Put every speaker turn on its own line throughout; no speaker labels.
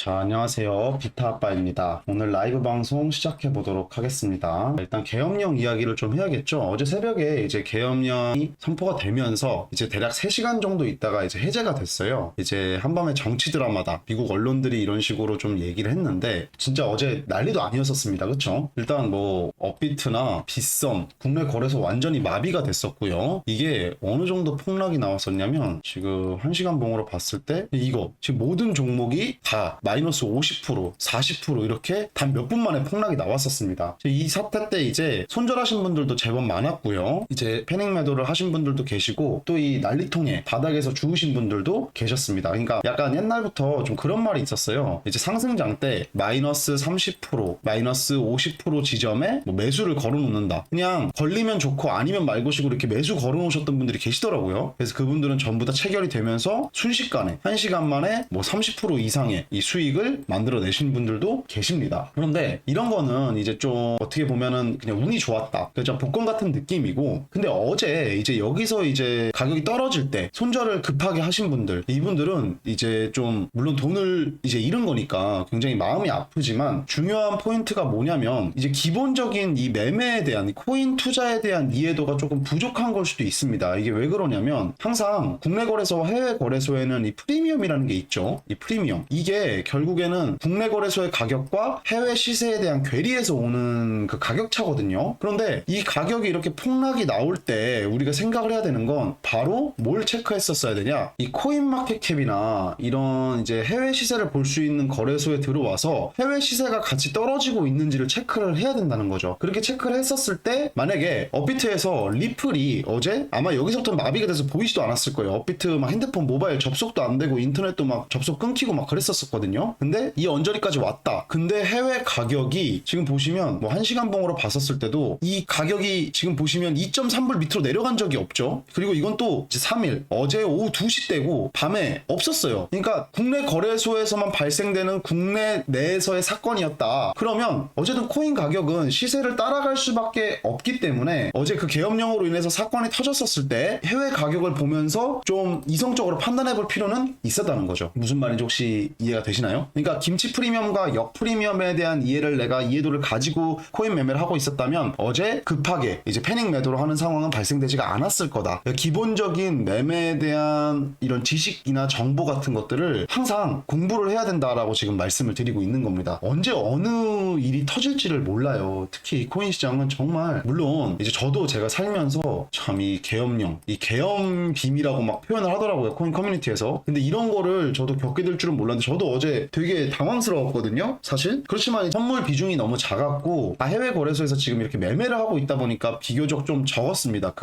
자, 안녕하세요. 비타아빠입니다. 오늘 라이브 방송 시작해 보도록 하겠습니다. 일단 계엄령 이야기를 좀 해야겠죠. 어제 새벽에 이제 계엄령이 선포가 되면서 이제 대략 3시간 정도 있다가 이제 해제가 됐어요. 이제 한밤의 정치 드라마다. 미국 언론들이 이런 식으로 좀 얘기를 했는데 진짜 어제 난리도 아니었었습니다. 그쵸? 일단 뭐 업비트나 빗썸, 국내 거래소 완전히 마비가 됐었고요. 이게 어느 정도 폭락이 나왔었냐면 지금 1시간 봉으로 봤을 때 이거 지금 모든 종목이 다 마이너스 50%, 40% 이렇게 단 몇 분 만에 폭락이 나왔었습니다. 이 사태 때 이제 손절하신 분들도 제법 많았고요. 이제 패닉 매도를 하신 분들도 계시고 또 이 난리통에 바닥에서 죽으신 분들도 계셨습니다. 그러니까 약간 옛날부터 좀 그런 말이 있었어요. 이제 상승장 때 마이너스 30%, 마이너스 50% 지점에 뭐 매수를 걸어 놓는다. 그냥 걸리면 좋고 아니면 말고식으로 이렇게 매수 걸어 놓으셨던 분들이 계시더라고요. 그래서 그분들은 전부 다 체결이 되면서 순식간에 1시간 만에 뭐 30% 이상의 이 수익을 만들어내신 분들도 계십니다. 그런데 이런 거는 이제 좀 어떻게 보면은 그냥 운이 좋았다. 그래서 복권 같은 느낌이고, 근데 어제 이제 여기서 이제 가격이 떨어질 때 손절을 급하게 하신 분들, 이분들은 이제 좀 물론 돈을 이제 잃은 거니까 굉장히 마음이 아프지만 중요한 포인트가 뭐냐면 이제 기본적인 이 매매에 대한 코인 투자에 대한 이해도가 조금 부족한 걸 수도 있습니다. 이게 왜 그러냐면 항상 국내 거래소와 해외 거래소에는 이 프리미엄이라는 게 있죠. 이 프리미엄. 이게 결국에는 국내 거래소의 가격과 해외 시세에 대한 괴리에서 오는 그 가격 차거든요. 그런데 이 가격이 이렇게 폭락이 나올 때 우리가 생각을 해야 되는 건 바로 뭘 체크했었어야 되냐? 이 코인마켓캡이나 이런 이제 해외 시세를 볼 수 있는 거래소에 들어와서 해외 시세가 같이 떨어지고 있는지를 체크를 해야 된다는 거죠. 그렇게 체크를 했었을 때 만약에 업비트에서 리플이 어제 아마 여기서부터 마비가 돼서 보이지도 않았을 거예요. 업비트 막 핸드폰 모바일 접속도 안 되고 인터넷도 막 접속 끊기고 막 그랬었거든요. 근데 이 언저리까지 왔다. 근데 해외 가격이 지금 보시면 뭐 1시간 봉으로 봤었을 때도 이 가격이 지금 보시면 2.3불 밑으로 내려간 적이 없죠. 그리고 이건 또 이제 3일 어제 오후 2시 때고 밤에 없었어요. 그러니까 국내 거래소에서만 발생되는 국내 내에서의 사건이었다. 그러면 어제도 코인 가격은 시세를 따라갈 수밖에 없기 때문에 어제 그 계엄령으로 인해서 사건이 터졌었을 때 해외 가격을 보면서 좀 이성적으로 판단해 볼 필요는 있었다는 거죠. 무슨 말인지 혹시 이해가 되시나요? 그러니까 김치 프리미엄과 역 프리미엄에 대한 이해도를 가지고 코인 매매를 하고 있었다면 어제 급하게 이제 패닉 매도를 하는 상황은 발생되지가 않았을 거다. 기본적인 매매에 대한 이런 지식이나 정보 같은 것들을 항상 공부를 해야 된다라고 지금 말씀을 드리고 있는 겁니다. 언제 어느 일이 터질지를 몰라요. 특히 이 코인 시장은 정말 물론 이제 저도 제가 살면서 참 이 계엄령, 이 계엄빔이라고 막 표현을 하더라고요. 코인 커뮤니티에서. 근데 이런 거를 저도 겪게 될 줄은 몰랐는데 저도 어제 되게 당황스러웠거든요. 사실. 그렇지만 선물 비중이 너무 작았고 해외 거래소에서 지금 이렇게 매매를 하고 있다 보니까 비교적 좀 적었습니다.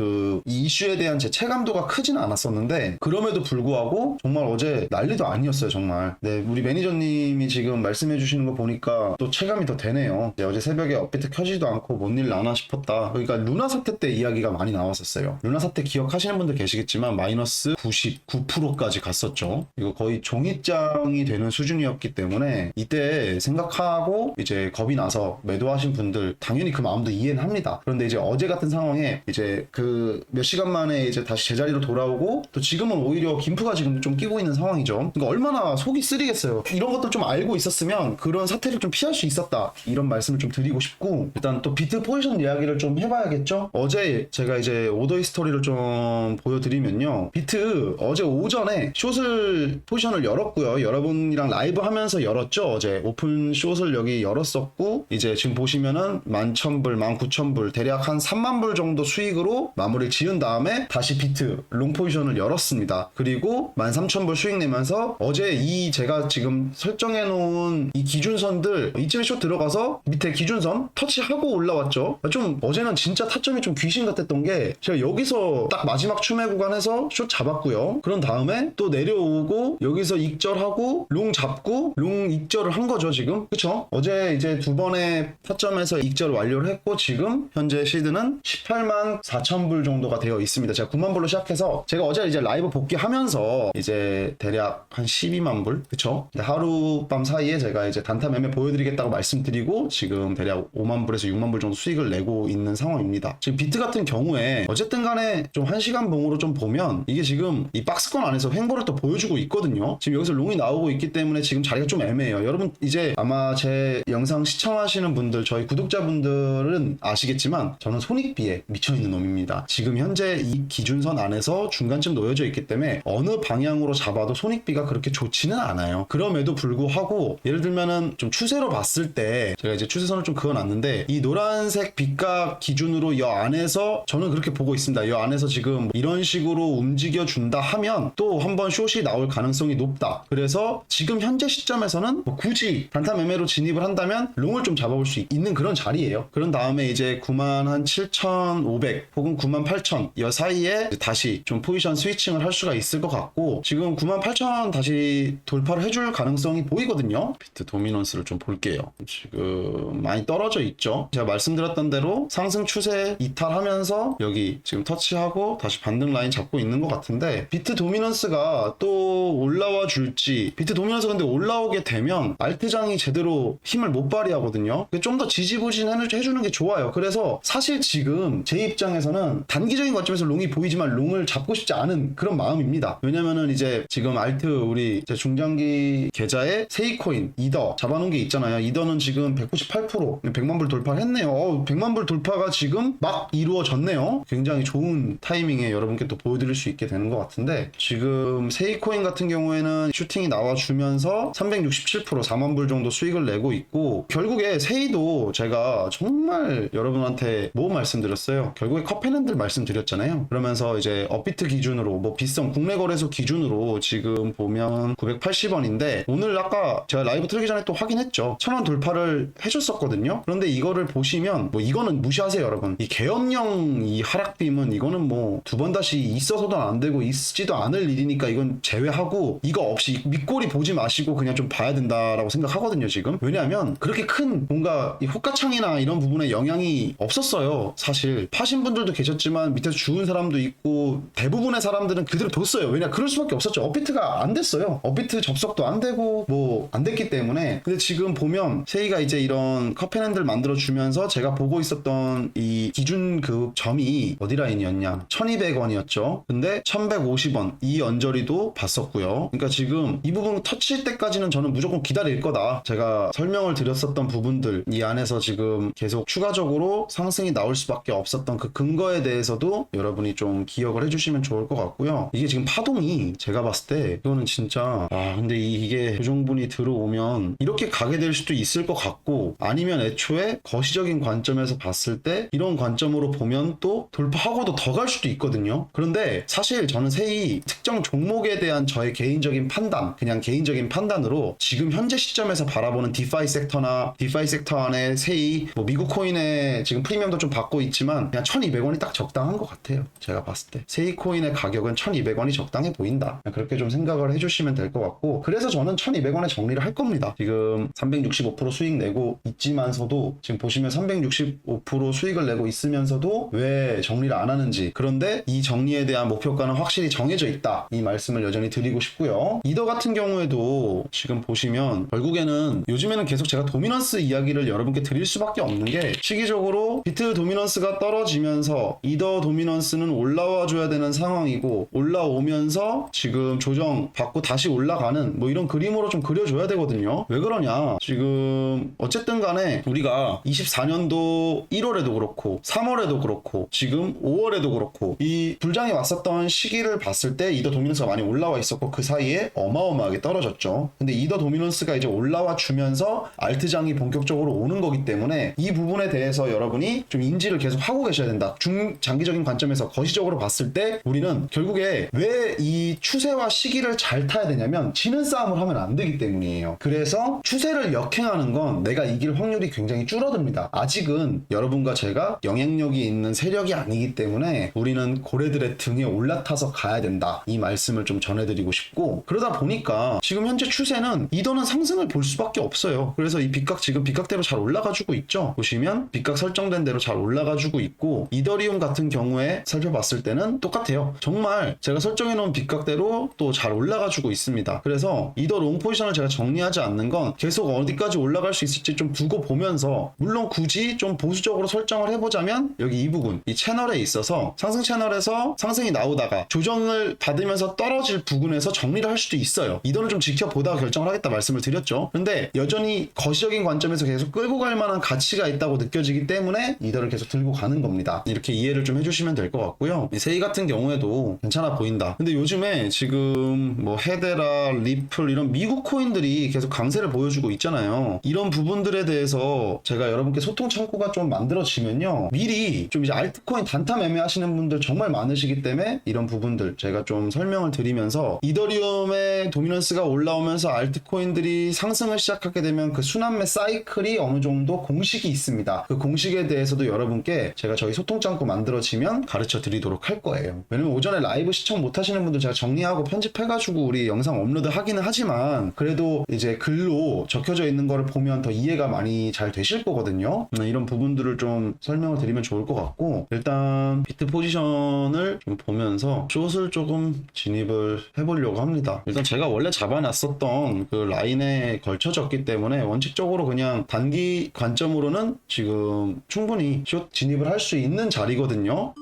이 이슈에 대한 제 체감도가 크지는 않았었는데 그럼에도 불구하고 정말 어제 난리도 아니었어요. 정말. 네, 우리 매니저님이 지금 말씀해 주시는 거 보니까 또 체감이 더 되네요. 네, 어제 새벽에 업비트 켜지도 않고 뭔 일 나나 싶었다. 그러니까 루나 사태 때 이야기가 많이 나왔었어요. 루나 사태 기억하시는 분들 계시겠지만 마이너스 99%까지 갔었죠. 이거 거의 종이장이 되는 수준이었기 때문에 이때 생각하고 이제 겁이 나서 매도하신 분들 당연히 그 마음도 이해는 합니다. 그런데 이제 어제 같은 상황에 이제 그 몇 시간 만에 이제 다시 제자리로 돌아오고 또 지금은 오히려 김프가 지금 좀 끼고 있는 상황이죠. 그러니까 얼마나 속이 쓰리겠어요. 이런 것들 좀 알고 있었으면 그런 사태를 좀 피할 수 있었다. 이런 말씀을 좀 드리고 싶고 일단 또 비트 포지션 이야기를 좀 해봐야겠죠. 어제 제가 이제 오더 히스토리를 좀 보여드리면요. 비트 어제 오전에 숏을 포지션을 열었고요. 여러분이랑 라이브 하면서 열었죠. 어제 오픈 숏을 여기 열었었고 이제 지금 보시면은 11,000불, 19,000불 대략 한 30,000불 정도 수익으로 마무리를 지은 다음에 다시 비트 롱 포지션을 열었습니다. 그리고 13,000불 수익 내면서 어제 이 제가 지금 설정해 놓은 이 기준선들 이쯤에 숏 들어가서 밑에 기준선 터치하고 올라왔죠. 좀 어제는 진짜 타점이 좀 귀신 같았던 게 제가 여기서 딱 마지막 추매 구간에서 숏 잡았고요. 그런 다음에 또 내려오고 여기서 익절하고 롱 잡고 롱 익절을 한 거죠. 지금 그쵸? 어제 이제 두 번의 타점에서 익절 완료를 했고 지금 현재 시드는 184,000불 정도가 되어 있습니다. 제가 90,000불로 시작해서 제가 어제 이제 라이브 복귀하면서 이제 대략 한 120,000불 그쵸? 하룻밤 사이에 제가 이제 단타 매매 보여드리겠다고 말씀드리고 지금 대략 50,000불에서 60,000불 정도 수익을 내고 있는 상황입니다. 지금 비트 같은 경우에 어쨌든 간에 좀 1시간 봉으로 좀 보면 이게 지금 이 박스권 안에서 횡보를 또 보여주고 있거든요. 지금 여기서 롱이 나오고 있기 때문에 지금 자리가 좀 애매해요. 여러분 이제 아마 제 영상 시청하시는 분들, 저희 구독자분들은 아시겠지만 저는 손익비에 미쳐있는 놈입니다. 지금 현재 이 기준선 안에서 중간쯤 놓여져 있기 때문에 어느 방향으로 잡아도 손익비가 그렇게 좋지는 않아요. 그럼에도 불구하고 예를 들면은 좀 추세로 봤을 때 제가 이제 추세선을 좀 그어놨는데 이 노란색 빛각 기준으로 이 안에서 저는 그렇게 보고 있습니다. 이 안에서 지금 이런 식으로 움직여 준다 하면 또 한번 숏이 나올 가능성이 높다. 그래서 지금 현재 시점에서는 뭐 굳이 단타 매매로 진입을 한다면 롱을 좀 잡아볼 수 있는 그런 자리예요. 그런 다음에 이제 97,500 혹은 98,000 이 사이에 다시 좀 포지션 스위칭을 할 수가 있을 것 같고 지금 98,000 다시 돌파를 해줄 가능성이 보이거든요. 비트 도미넌스를 좀 볼게요. 지금 많이 떨어져 있죠. 제가 말씀드렸던 대로 상승 추세 이탈하면서 여기 지금 터치하고 다시 반등 라인 잡고 있는 것 같은데 비트 도미넌스가 또 올라와 줄지 비트 도미넌스 근데 올라오게 되면 알트장이 제대로 힘을 못 발휘하거든요. 좀 더 지지부진 해주는 게 좋아요. 그래서 사실 지금 제 입장에서는 단기적인 관점에서 롱이 보이지만 롱을 잡고 싶지 않은 그런 마음입니다. 왜냐면은 이제 지금 알트 우리 중장기 계좌에 세이코인 이더 잡아놓은 게 있잖아요. 이더는 지금 198% 100만 불 돌파를 했네요. 100만 불 돌파가 지금 막 이루어졌네요. 굉장히 좋은 타이밍에 여러분께 또 보여드릴 수 있게 되는 것 같은데 지금 세이코인 같은 경우에는 슈팅이 나와주면서 367% 4만 불 정도 수익을 내고 있고 결국에 세이도 제가 정말 여러분한테 뭐 말씀드렸어요? 결국에 컵앤핸들 말씀드렸잖아요. 그러면서 이제 업비트 기준으로 뭐 비썸 국내 거래소 기준으로 지금 보면 980원인데 오늘 아까 제가 라이브 틀기 전에 또 확인했죠. 1000원 돌파를 해줬었거든요. 그런데 이거를 보시면 뭐 이거는 무시하세요 여러분. 이 계엄령 이 하락빔은 이거는 뭐 두 번 다시 있어서도 안 되고 있지도 않을 일이니까 이건 제외하고 이거 없이 밑꼬리 보지 마시고 그냥 좀 봐야 된다라고 생각하거든요 지금. 왜냐하면 그렇게 큰 뭔가 이 호가창이나 이런 부분에 영향이 없었어요. 사실 파신 분들도 계셨지만 밑에서 죽은 사람도 있고 대부분의 사람들은 그대로 뒀어요. 왜냐 그럴 수밖에 없었죠. 업비트가 안 됐어요. 업비트 접속도 안 되고 뭐 안 됐기 때문에. 근데 지금 보면 세이가 이제 이런 컵앤핸들 만들어 주면서 제가 보고 있었던 이 기준 그 점이 어디 라인이었냐 1200원이었죠. 근데 1150원 이 언저리도 봤었고요. 그러니까 지금 이 부분 터칠 때까지는 저는 무조건 기다릴 거다. 제가 설명을 드렸었던 부분들 이 안에서 지금 계속 추가적으로 상승이 나올 수밖에 없었던 그 근거에 대해서도 여러분이 좀 기억을 해주시면 좋을 것 같고요. 이게 지금 파동이 제가 봤을 때 이거는 진짜 근데 이게 조정분이 들어오면 이렇게 가게 될 수도 있을 것 같고 아니면 애초에 거시적인 관점에서 봤을 때 이런 관점으로 보면 또 돌파하고도 더 갈 수도 있거든요. 그런데 사실 저는 세이 특정 종목에 대한 저의 개인적인 판단 그냥 개인적인 판단으로 지금 현재 시점에서 바라보는 디파이 섹터나 디파이 섹터 안에 세이 뭐 미국 코인의 지금 프리미엄도 좀 받고 있지만 그냥 1200원이 딱 적당한 것 같아요. 제가 봤을 때 세이 코인의 가격은 1200원이 적당해 보인다. 그렇게 좀 생각을 해주시면 될 것 같고 그래서 저는 1200원에 정리를 할 겁니다. 지금 365% 수익 내고 있지만서도 지금 보시면 365% 수익을 내고 있으면서도 왜 정리를 안 하는지 그런데 이 정리에 대한 목표가는 확실히 정해져 있다. 이 말씀을 여전히 드리고 싶고요. 이더 같은 경우에도 지금 보시면 결국에는 요즘에는 계속 제가 도미넌스 이야기를 여러분께 드릴 수밖에 없는 게 시기적으로 비트 도미넌스가 떨어지면서 이더 도미넌스는 올라와 줘야 되는 상황이고 올라오면서 지금 조정 받고 다시 올라가는 뭐 이런 그림으로 좀 그려줘야 되거든요. 왜 그러냐 지금 어쨌든 간에 우리가 24년도 1월에도 그렇고 3월에도 그렇고 지금 5월에도 그렇고 이 불장이 왔었던 시기를 봤을 때 이더 도미넌스가 많이 올라와 있었고 그 사이에 어마어마하게 떨어졌죠. 근데 이더 도미넌스가 이제 올라와 주면서 알트장이 본격적으로 오는 거기 때문에 이 부분에 대해서 여러분이 좀 인지를 계속 하고 계셔야 된다. 중장기적인 관점에서 거시적으로 봤을 때 우리는 결국에 왜 이 추세와 시기를 잘 타야 되냐면 지는 싸움을 하면 안 되기 때문이에요. 그래서 추세를 역행하는 건 내가 이길 확률이 굉장히 줄어듭니다. 아직은 여러분과 제가 영향력이 있는 세력이 아니기 때문에 우리는 고래들의 등에 올라타서 가야 된다. 이 말씀을 좀 전해드리고 싶고 그러다 보니까 지금 현재 추세는 이더는 상승을 볼 수밖에 없어요. 그래서 이 빗각 지금 빗각대로 잘 올라가주고 있죠. 보시면 빗각 설정된 대로 잘 올라가주고 있고 이더리움 같은 경우에 살펴봤을 때는 똑같아요. 정말 제가 설정해놓은 빗각대로 또 잘 올라가주고 있습니다. 그래서 이더 롱 포지션을 제가 정리하지 않는 건 계속 어디까지 올라갈 수 있을지 좀 두고 보면서 물론 굳이 좀 보수적으로 설정을 해보자면 여기 이 부분 이 채널에 있어서 상승 채널에서 상승이 나오다가 조정을 받으면서 떨어질 부분에서 정리를 할 수도 있어요. 이더는 좀 지켜봐 보다가 결정을 하겠다 말씀을 드렸죠. 근데 여전히 거시적인 관점에서 계속 끌고 갈 만한 가치가 있다고 느껴지기 때문에 이더를 계속 들고 가는 겁니다. 이렇게 이해를 좀 해주시면 될 것 같고요. 세이 같은 경우에도 괜찮아 보인다. 근데 요즘에 지금 뭐 헤데라, 리플 이런 미국 코인들이 계속 강세를 보여주고 있잖아요. 이런 부분들에 대해서 제가 여러분께 소통 창구가 좀 만들어지면요, 미리 좀 이제 알트코인 단타 매매하시는 분들 정말 많으시기 때문에 이런 부분들 제가 좀 설명을 드리면서, 이더리움의 도미넌스가 올라오면서 알트코인들이 상승을 시작하게 되면 그 순환매 사이클이 어느 정도 공식이 있습니다. 그 공식에 대해서도 여러분께 제가 저희 소통 창구 만들어지면 가르쳐 드리도록 할 거예요. 왜냐면 오전에 라이브 시청 못 하시는 분들 제가 정리하고 편집해가지고 우리 영상 업로드 하기는 하지만 그래도 이제 글로 적혀져 있는 거를 보면 더 이해가 많이 잘 되실 거거든요. 이런 부분들을 좀 설명을 드리면 좋을 것 같고, 일단 비트 포지션을 좀 보면서 숏을 조금 진입을 해보려고 합니다. 일단 제가 원래 잡아놨었던 그 라인에 걸쳐졌기 때문에 원칙적으로 그냥 단기 관점으로는 지금 충분히 숏 진입을 할 수 있는 자리거든요.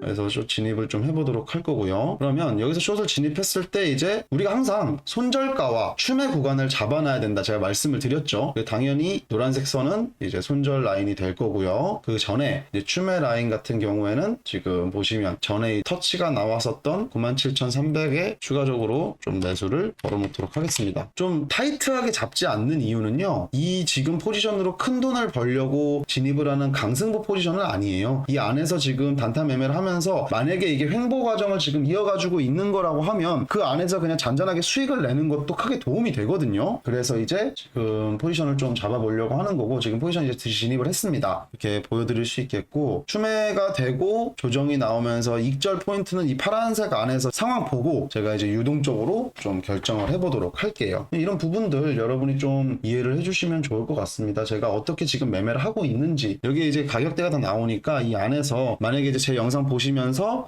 그래서 숏 진입을 좀 해보도록 할 거고요. 그러면 여기서 숏을 진입했을 때 이제 우리가 항상 손절가와 추매 구간을 잡아놔야 된다 제가 말씀을 드렸죠. 당연히 노란색 선은 이제 손절 라인이 될 거고요. 그 전에 이제 추매 라인 같은 경우에는 지금 보시면 전에 터치가 나왔었던 97,300에 추가적으로 좀 매수를 걸어놓도록 하겠습니다. 좀 타이트하게 잡지 않는 이유는요, 이 지금 포지션으로 큰 돈을 벌려고 진입을 하는 강승부 포지션은 아니에요. 이 안에서 지금 단타 매매를 하면 만약에 이게 횡보 과정을 지금 이어가지고 있는 거라고 하면 그 안에서 그냥 잔잔하게 수익을 내는 것도 크게 도움이 되거든요. 그래서 이제 지금 포지션을 좀 잡아보려고 하는 거고, 지금 포지션 이제 진입을 했습니다. 이렇게 보여드릴 수 있겠고, 추매가 되고 조정이 나오면서 익절 포인트는 이 파란색 안에서 상황 보고 제가 이제 유동적으로 좀 결정을 해보도록 할게요. 이런 부분들 여러분이 좀 이해를 해주시면 좋을 것 같습니다. 제가 어떻게 지금 매매를 하고 있는지, 여기 이제 가격대가 다 나오니까 이 안에서 만약에 이제 제 영상 보시면서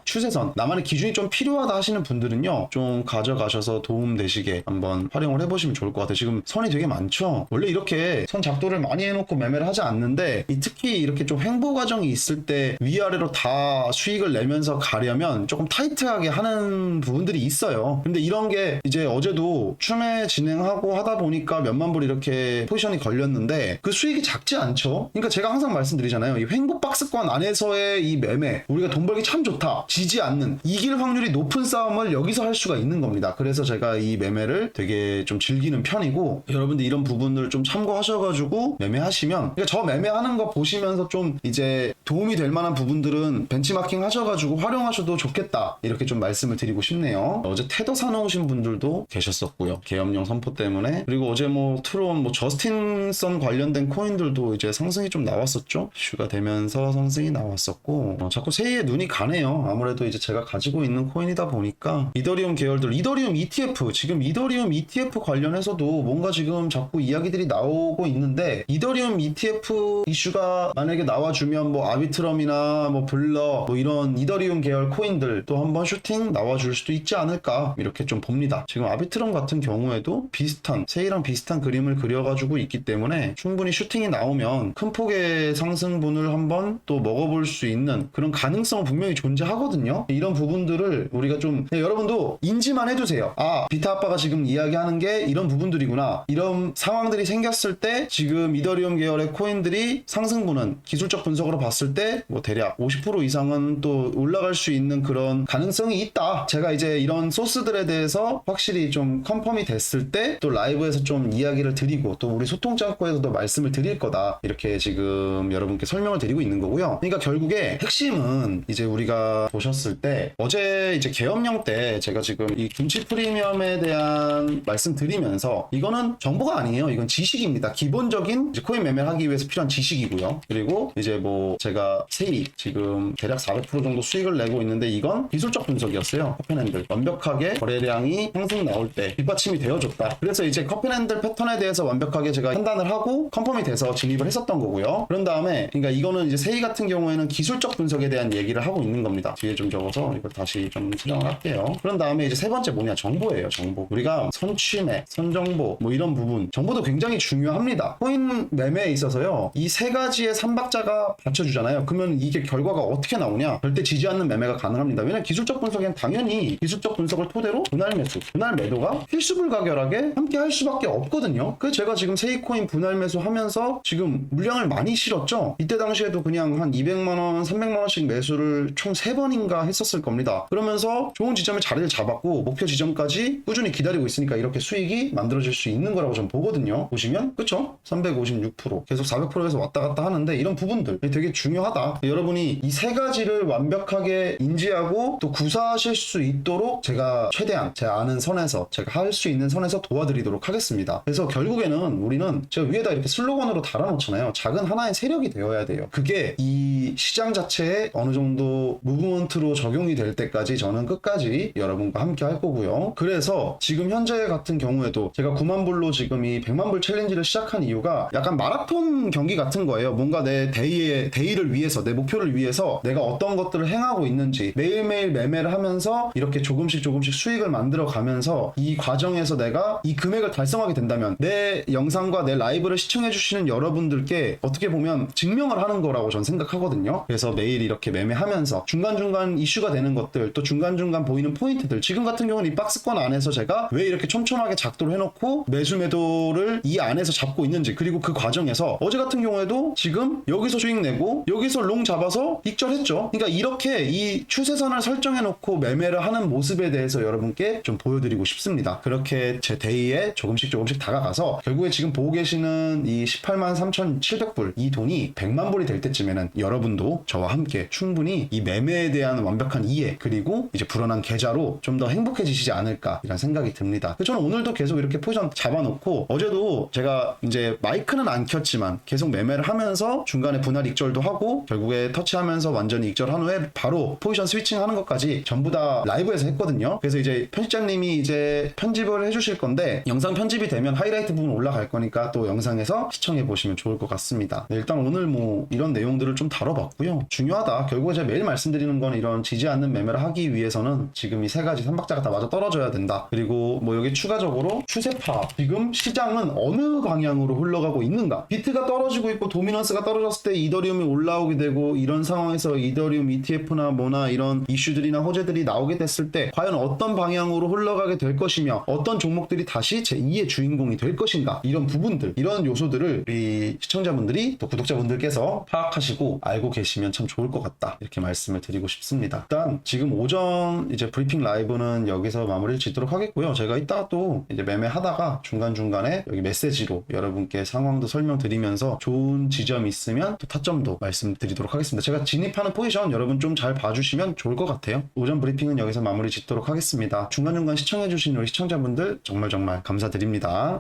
추세선, 나만의 기준이 좀 필요하다 하시는 분들은요, 좀 가져가셔서 도움 되시게 한번 활용을 해보시면 좋을 것 같아요. 지금 선이 되게 많죠. 원래 이렇게 선 작도를 많이 해놓고 매매를 하지 않는데, 특히 이렇게 좀 횡보 과정이 있을 때 위아래로 다 수익을 내면서 가려면 조금 타이트하게 하는 부분들이 있어요. 근데 이런 게 이제 어제도 추매 진행하고 하다 보니까 몇만 불 이렇게 포지션이 걸렸는데 그 수익이 작지 않죠. 그러니까 제가 항상 말씀드리잖아요. 이 횡보 박스권 안에서의 이 매매, 우리가 돈 벌기 참 좋다, 지지 않는, 이길 확률이 높은 싸움을 여기서 할 수가 있는 겁니다. 그래서 제가 이 매매를 되게 좀 즐기는 편이고, 여러분들 이런 부분을 좀 참고하셔가지고 매매하시면, 그러니까 저 매매하는 거 보시면서 좀 이제 도움이 될 만한 부분들은 벤치마킹 하셔가지고 활용하셔도 좋겠다, 이렇게 좀 말씀을 드리고 싶네요. 어제 테더 사놓으신 분들도 계셨었고요, 계엄령 선포 때문에. 그리고 어제 뭐 트론, 뭐 저스틴선 관련된 코인들도 이제 상승이 좀 나왔었죠. 이슈가 되면서 상승이 나왔었고, 자꾸 세이에 눈이 가네요. 아무래도 이제 제가 가지고 있는 코인이다 보니까. 이더리움 계열들, 이더리움 ETF, 지금 이더리움 ETF 관련해서도 뭔가 지금 자꾸 이야기들이 나오고 있는데, 이더리움 ETF 이슈가 만약에 나와주면 뭐 아비트럼이나 뭐 블러, 뭐 이런 이더리움 계열 코인들 또 한번 슈팅 나와줄 수도 있지 않을까, 이렇게 좀 봅니다. 지금 아비트럼 같은 경우에도 비슷한, 세이랑 비슷한 그림을 그려가지고 있기 때문에 충분히 슈팅이 나오면 큰 폭의 상승분을 한번 또 먹어볼 수 있는 그런 가능성은 분명히 존재하거든요. 이런 부분들을 우리가 좀, 여러분도 인지만 해두세요. 아, 비타 아빠가 지금 이야기하는 게 이런 부분들이구나, 이런 상황들이 생겼을 때 지금 이더리움 계열의 코인들이 상승분은 기술적 분석으로 봤을 때 뭐 대략 50% 이상은 또 올라갈 수 있는 그런 가능성이 있다. 제가 이제 이런 소스들에 대해서 확실히 좀 컨펌이 됐을 때 또 라이브에서 좀 이야기를 드리고, 또 우리 소통 창구에서도 말씀을 드릴 거다, 이렇게 지금 여러분께 설명을 드리고 있는 거고요. 그러니까 결국에 핵심은 이제 우리가 보셨을 때, 어제 이제 계엄령 때 제가 지금 이 김치 프리미엄에 대한 말씀드리면서, 이거는 정보가 아니에요. 이건 지식입니다. 기본적인 이제 코인 매매를 하기 위해서 필요한 지식이고요. 그리고 이제 뭐 제가 세이 지금 대략 400% 정도 수익을 내고 있는데, 이건 기술적 분석이었어요. 커피핸들 완벽하게 거래량이 상승 나올 때 뒷받침이 되어줬다. 그래서 이제 커피핸들 패턴에 대해서 완벽하게 제가 판단을 하고 컨펌이 돼서 진입을 했었던 거고요. 그런 다음에, 그러니까 이거는 이제 세이 같은 경우에는 기술적 분석에 대한 얘기를 하고 하고 있는 겁니다. 뒤에 좀 적어서 이걸 다시 좀 수정을 할게요. 그런 다음에 이제 세 번째 뭐냐, 정보예요. 정보. 우리가 선취매, 선정보 뭐 이런 부분, 정보도 굉장히 중요합니다. 코인 매매에 있어서요, 이 세 가지의 삼박자가 받쳐주잖아요. 그러면 이게 결과가 어떻게 나오냐? 절대 지지 않는 매매가 가능합니다. 왜냐면 기술적 분석엔 당연히 기술적 분석을 토대로 분할 매수, 분할 매도가 필수불가결하게 함께 할 수밖에 없거든요. 그래서 제가 지금 세이코인 분할 매수 하면서 지금 물량을 많이 실었죠. 이때 당시에도 그냥 한 200만원, 300만원씩 매수를 총 3번인가 했었을 겁니다. 그러면서 좋은 지점에 자리를 잡았고 목표 지점까지 꾸준히 기다리고 있으니까 이렇게 수익이 만들어질 수 있는 거라고 좀 보거든요. 보시면 그쵸? 356% 계속 400%에서 왔다 갔다 하는데 이런 부분들 되게 중요하다. 여러분이 이 세 가지를 완벽하게 인지하고 또 구사하실 수 있도록 제가 최대한 제 아는 선에서 제가 할 수 있는 선에서 도와드리도록 하겠습니다. 그래서 결국에는 우리는 제가 위에다 이렇게 슬로건으로 달아놓잖아요. 작은 하나의 세력이 되어야 돼요. 그게 이 시장 자체에 어느 정도 무브먼트로 적용이 될 때까지 저는 끝까지 여러분과 함께 할 거고요. 그래서 지금 현재 같은 경우에도 제가 9만 불로 지금 이 100만 불 챌린지를 시작한 이유가 약간 마라톤 경기 같은 거예요. 뭔가 내 데이를 위해서, 내 목표를 위해서 내가 어떤 것들을 행하고 있는지 매일매일 매매를 하면서 이렇게 조금씩 수익을 만들어 가면서 이 과정에서 내가 이 금액을 달성하게 된다면 내 영상과 내 라이브를 시청해 주시는 여러분들께 어떻게 보면 증명을 하는 거라고 저는 생각하거든요. 그래서 매일 이렇게 매매하면서 중간중간 이슈가 되는 것들, 또 중간중간 보이는 포인트들, 지금 같은 경우는 이 박스권 안에서 제가 왜 이렇게 촘촘하게 작도를 해놓고 매수 매도를 이 안에서 잡고 있는지, 그리고 그 과정에서 어제 같은 경우에도 지금 여기서 수익 내고 여기서 롱 잡아서 익절했죠. 그러니까 이렇게 이 추세선을 설정해 놓고 매매를 하는 모습에 대해서 여러분께 좀 보여드리고 싶습니다. 그렇게 제 데이에 조금씩 다가가서 결국에 지금 보고 계시는 이 18만 3,700불 이 돈이 100만 불이 될 때쯤에는 여러분도 저와 함께 충분히 이 매매에 대한 완벽한 이해, 그리고 이제 불어난 계좌로 좀 더 행복해지시지 않을까 이런 생각이 듭니다. 저는 오늘도 계속 이렇게 포지션 잡아놓고, 어제도 제가 이제 마이크는 안 켰지만 계속 매매를 하면서 중간에 분할 익절도 하고 결국에 터치하면서 완전히 익절한 후에 바로 포지션 스위칭 하는 것까지 전부 다 라이브에서 했거든요. 그래서 이제 편집자님이 이제 편집을 해주실 건데, 영상 편집이 되면 하이라이트 부분 올라갈 거니까 또 영상에서 시청해 보시면 좋을 것 같습니다. 네, 일단 오늘 뭐 이런 내용들을 좀 다뤄봤고요. 중요하다. 결국에 제가 매일 말씀드리는 건 이런 지지 않는 매매를 하기 위해서는 지금 이 세 가지 삼박자가 다 맞아 떨어져야 된다. 그리고 뭐 여기 추가적으로 추세파, 지금 시장은 어느 방향으로 흘러가고 있는가. 비트가 떨어지고 있고 도미넌스가 떨어졌을 때 이더리움이 올라오게 되고, 이런 상황에서 이더리움 ETF나 뭐나 이런 이슈들이나 호재들이 나오게 됐을 때 과연 어떤 방향으로 흘러가게 될 것이며 어떤 종목들이 다시 제2의 주인공이 될 것인가, 이런 부분들, 이런 요소들을 우리 시청자분들이 또 구독자분들께서 파악하시고 알고 계시면 참 좋을 것 같다, 이렇게 말씀을 드리고 싶습니다. 일단 지금 오전 이제 브리핑 라이브는 여기서 마무리를 짓도록 하겠고요. 제가 이따가 또 이제 매매하다가 중간중간에 여기 메시지로 여러분께 상황도 설명드리면서 좋은 지점이 있으면 또 타점도 말씀드리도록 하겠습니다. 제가 진입하는 포지션 여러분 좀 잘 봐주시면 좋을 것 같아요. 오전 브리핑은 여기서 마무리 짓도록 하겠습니다. 중간중간 시청해주신 우리 시청자분들 정말 감사드립니다.